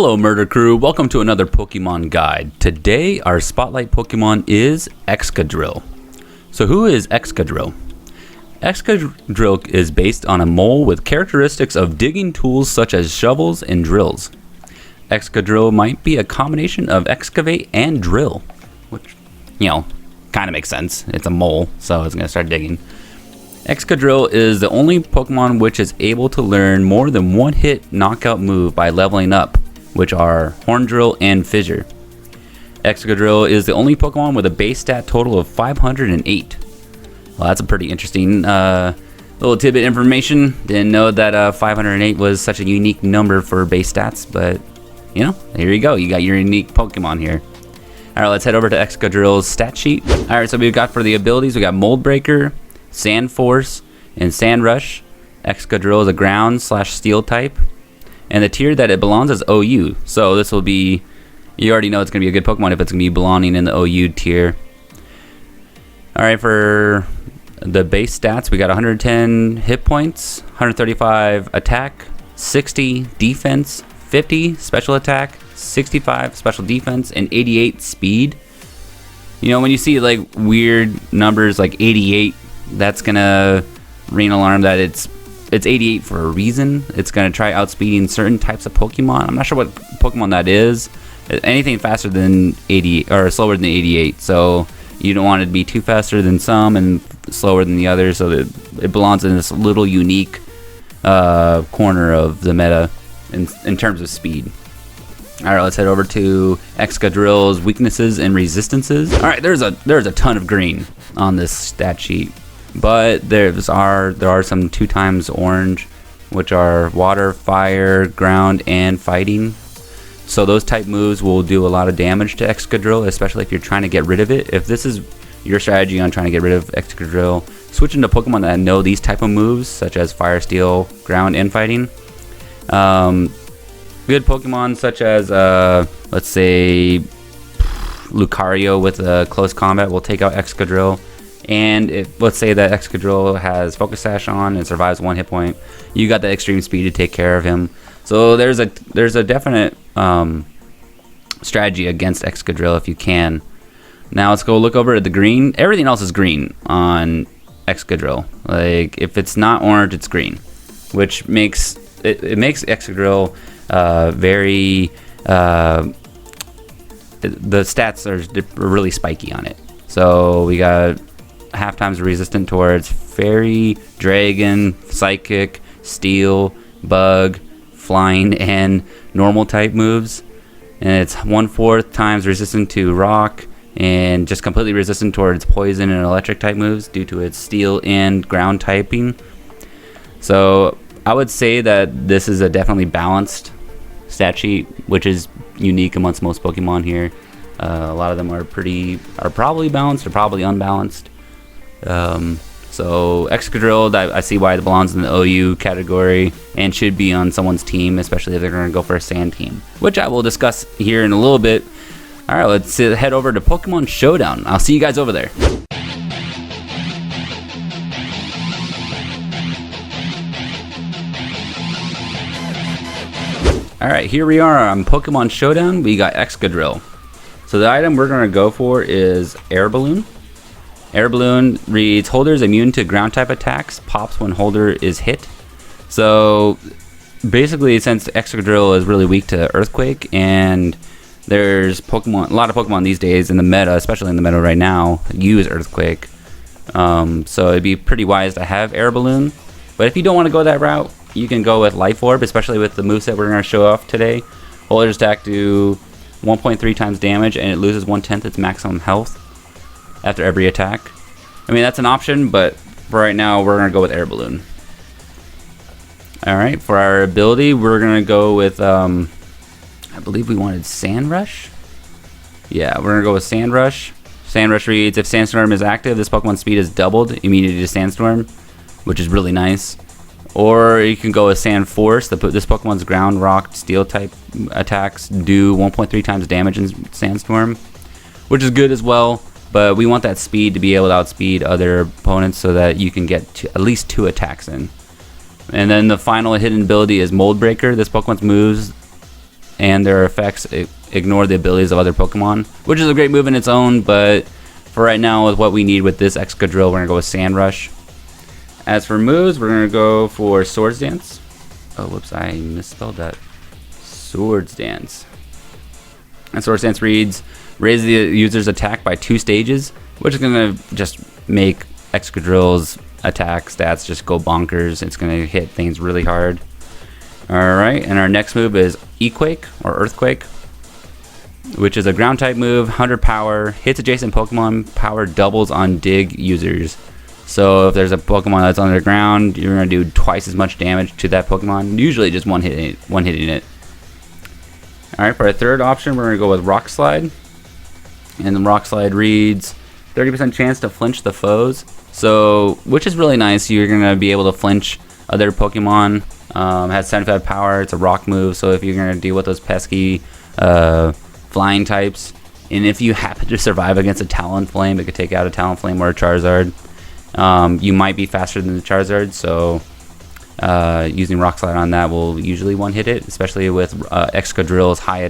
Hello Murder Crew, welcome to another Pokemon guide. Today our spotlight Pokemon is Excadrill. So who is Excadrill? Excadrill is based on a mole with characteristics of digging tools such as shovels and drills. Excadrill might be a combination of excavate and drill, which, kind of makes sense. It's a mole, so it's going to start digging. Excadrill is the only Pokemon which is able to learn more than one hit knockout move by leveling up, which are Horn Drill and Fissure. Excadrill is the only Pokemon with a base stat total of 508. Well, that's a pretty interesting little tidbit information. Didn't know that 508 was such a unique number for base stats, but here you go. You got your unique Pokemon here. All right, let's head over to Excadrill's stat sheet. All right, so we've got for the abilities, we got Mold Breaker, Sand Force, and Sand Rush. Excadrill is a ground/steel type. And the tier that it belongs is OU. So this will be, you already know it's going to be a good Pokemon if it's going to be belonging in the OU tier. Alright, for the base stats, we got 110 hit points, 135 attack, 60 defense, 50 special attack, 65 special defense, and 88 speed. When you see like weird numbers like 88, that's going to ring alarm that it's 88 for a reason. It's going to try outspeeding certain types of Pokemon. I'm not sure what Pokemon that is. Anything faster than 80 or slower than 88. So you don't want it to be too faster than some and slower than the others. So that it belongs in this little unique corner of the meta in terms of speed. All right, let's head over to Excadrill's weaknesses and resistances. All right, there's a ton of green on this stat sheet. But there are some 2 times orange, which are water, fire, ground, and fighting. So those type moves will do a lot of damage to Excadrill, especially if you're trying to get rid of it. If this is your strategy on trying to get rid of Excadrill, switch into Pokemon that know these type of moves, such as fire, steel, ground, and fighting. Good Pokemon such as, let's say, Lucario with close combat will take out Excadrill. And let's say that Excadrill has Focus Sash on and survives 1 hit point, you got the extreme speed to take care of him. So there's a definite strategy against Excadrill if you can. Now let's go look over at the green. Everything else is green on Excadrill. Like if it's not orange, it's green, which makes it makes Excadrill very the stats are really spiky on it. So we got half times resistant towards Fairy, Dragon, Psychic, Steel, Bug, Flying, and Normal type moves. And it's 1/4 times resistant to Rock, and just completely resistant towards Poison and Electric type moves due to its Steel and Ground typing. So I would say that this is a definitely balanced stat sheet, which is unique amongst most Pokemon here. A lot of them are probably balanced or probably unbalanced. So Excadrill, I see why it belongs in the OU category and should be on someone's team, especially if they're going to go for a sand team, which I will discuss here in a little bit. All right, let's head over to Pokemon Showdown. I'll see you guys over there. All right, here we are on Pokemon Showdown. We got Excadrill. So the item we're going to go for is Air Balloon. Air Balloon reads, holder is immune to ground type attacks, pops when holder is hit. So basically, since Excadrill is really weak to Earthquake, and there's a lot of Pokemon these days in the meta, especially in the meta right now, use Earthquake. So it'd be pretty wise to have Air Balloon. But if you don't want to go that route, you can go with Life Orb, especially with the moveset we're going to show off today. Holders attack do 1.3 times damage, and it loses 1/10 its maximum health after every attack. I mean, that's an option, but for right now, we're going to go with Air Balloon. Alright, for our ability, we're going to go with, I believe we wanted Sand Rush? Yeah, we're going to go with Sand Rush. Sand Rush reads, if Sandstorm is active, this Pokemon's speed is doubled immediately to Sandstorm, which is really nice. Or you can go with Sand Force. This Pokemon's ground, rock, steel type attacks do 1.3 times damage in Sandstorm, which is good as well. But we want that speed to be able to outspeed other opponents so that you can get at least 2 attacks in. And then the final hidden ability is Mold Breaker. This Pokemon's moves and their effects ignore the abilities of other Pokemon, which is a great move in its own, but for right now, with what we need with this Excadrill, we're going to go with Sand Rush. As for moves, we're going to go for Swords Dance. Oh, whoops, I misspelled that. Swords Dance. And Swords Dance reads, raise the user's attack by 2 stages, which is going to just make Excadrill's attack stats just go bonkers. It's going to hit things really hard. Alright, and our next move is E-Quake, or Earthquake, which is a ground type move, 100 power, hits adjacent Pokemon, power doubles on dig users. So if there's a Pokemon that's underground, you're going to do twice as much damage to that Pokemon, usually just one hitting it. Alright, for our third option, we're going to go with Rock Slide. And the Rock Slide reads, 30% chance to flinch the foes. So, which is really nice. You're going to be able to flinch other Pokemon. Has 75 power. It's a rock move, so if you're going to deal with those pesky flying types, and if you happen to survive against a Talonflame, it could take out a Talonflame or a Charizard. You might be faster than the Charizard, so using Rock Slide on that will usually one-hit it, especially with Excadrill's high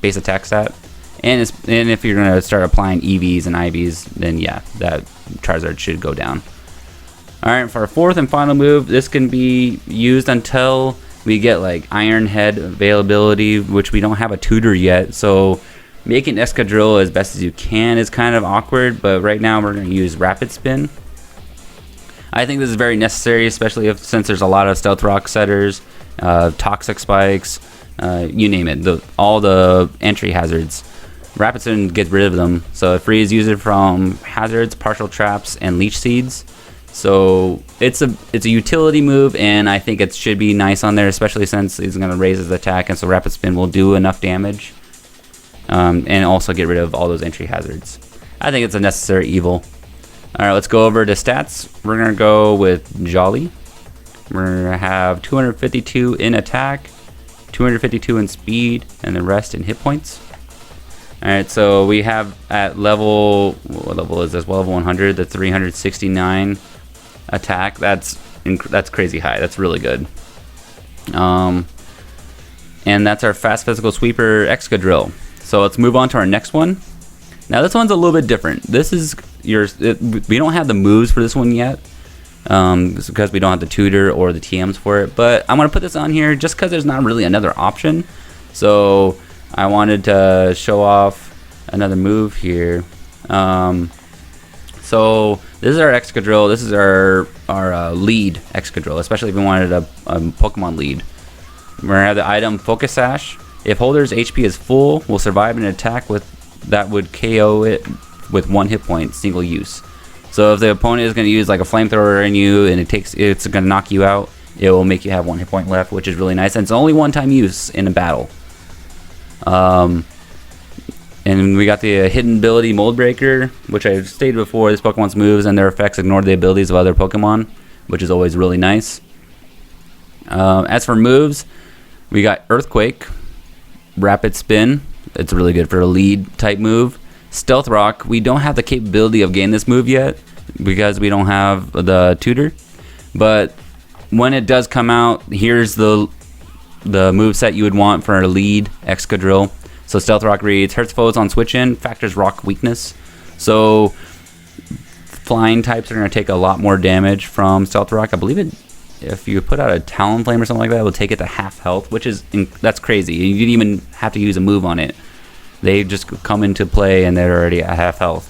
base attack stat. And if you're going to start applying EVs and IVs, then yeah, that Charizard should go down. Alright, for our fourth and final move, this can be used until we get like Iron Head availability, which we don't have a tutor yet, so making Excadrill as best as you can is kind of awkward, but right now we're going to use Rapid Spin. I think this is very necessary, especially since there's a lot of Stealth Rock setters, Toxic Spikes, you name it, all the entry hazards. Rapid Spin gets rid of them, so it frees user from hazards, partial traps, and leech seeds. So it's a utility move, and I think it should be nice on there, especially since he's going to raise his attack, and so Rapid Spin will do enough damage, and also get rid of all those entry hazards. I think it's a necessary evil. Alright, let's go over to stats. We're going to go with Jolly. We're going to have 252 in attack, 252 in speed, and the rest in hit points. Alright, so we have at level, what level is this? Level 100, the 369 attack. That's crazy high. That's really good. And that's our fast physical sweeper Excadrill. So let's move on to our next one. Now this one's a little bit different. This is we don't have the moves for this one yet, because we don't have the tutor or the TMs for it. But I'm gonna put this on here just because there's not really another option. So I wanted to show off another move here. So this is our Excadrill. This is our lead Excadrill, especially if we wanted a Pokemon lead. We're gonna have the item Focus Sash. If holder's HP is full, will survive an attack that would KO it with 1 hit point, single use. So if the opponent is going to use like a flamethrower in you and it's going to knock you out, it will make you have 1 hit point left, which is really nice. And it's only 1-time use in a battle. And we got the hidden ability Mold Breaker, which I've stated before. This Pokemon's moves and their effects ignore the abilities of other Pokemon, which is always really nice. As for moves, we got Earthquake, Rapid Spin. It's really good for a lead type move. Stealth Rock, we don't have the capability of getting this move yet because we don't have the tutor. But when it does come out, here's the move set you would want for a lead Excadrill. So Stealth Rock reads, hurts foes on switch in, factors rock weakness. So flying types are going to take a lot more damage from Stealth Rock. I believe if you put out a Talonflame or something like that, it will take it to half health, which is that's crazy. You didn't even have to use a move on it. They just come into play and they're already at half health.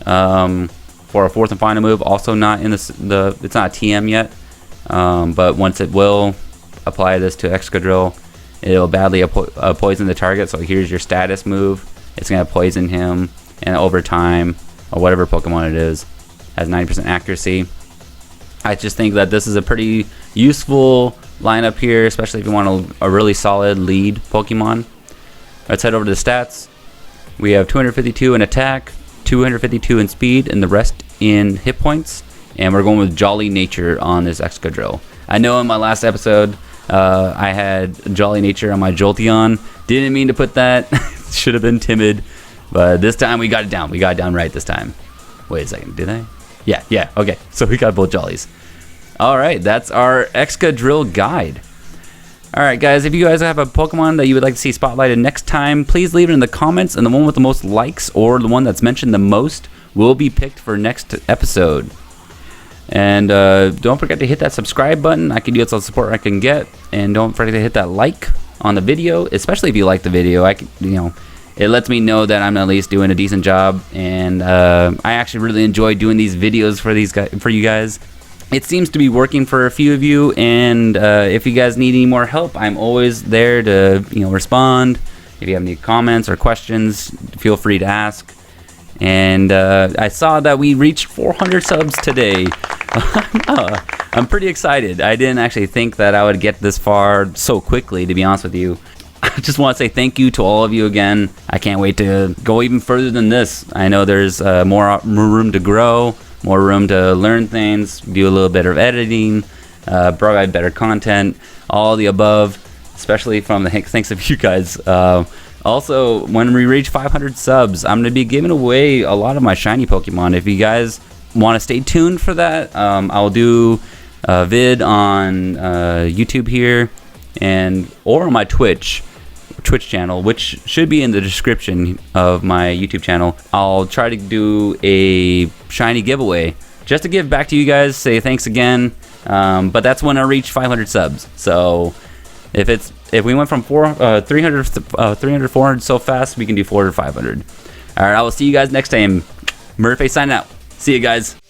For a fourth and final move, also not in it's not a TM yet, but once it will apply this to Excadrill, it'll badly poison the target. So here's your status move. It's going to poison him, and over time, or whatever Pokemon it is, has 90% accuracy. I just think that this is a pretty useful lineup here, especially if you want a really solid lead Pokemon. Let's head over to the stats. We have 252 in attack, 252 in speed, and the rest in hit points. And we're going with Jolly Nature on this Excadrill. I know in my last episode, I had Jolly Nature on my Jolteon. Didn't mean to put that. Should have been Timid. But this time we got it down. We got it down right this time. Wait a second, did I? Yeah, okay. So we got both Jollies. Alright, that's our Excadrill guide. Alright guys, if you guys have a Pokemon that you would like to see spotlighted next time, please leave it in the comments, and the one with the most likes or the one that's mentioned the most will be picked for next episode. And don't forget to hit that subscribe button. I can use all the support I can get, and don't forget to hit that like on the video, especially if you like the video. It lets me know that I'm at least doing a decent job, and I actually really enjoy doing these videos for you guys. It seems to be working for a few of you, and if you guys need any more help, I'm always there to respond. If you have any comments or questions, feel free to ask. And I saw that we reached 400 subs today. I'm pretty excited. I didn't actually think that I would get this far so quickly, to be honest with you. I just want to say thank you to all of you again. I can't wait to go even further than this. I know there's more room to grow, more room to learn things, do a little bit of editing, provide better content, all the above, especially from the thanks of you guys. Also, when we reach 500 subs, I'm going to be giving away a lot of my shiny Pokemon. If you guys want to stay tuned for that, I'll do a vid on YouTube here or on my Twitch channel, which should be in the description of my YouTube channel. I'll try to do a shiny giveaway just to give back to you guys, say thanks again. But that's when I reach 500 subs. So if we went from 300 400 so fast, we can do 400 500. All right, I will see you guys next time. Murphy signing out. See you guys.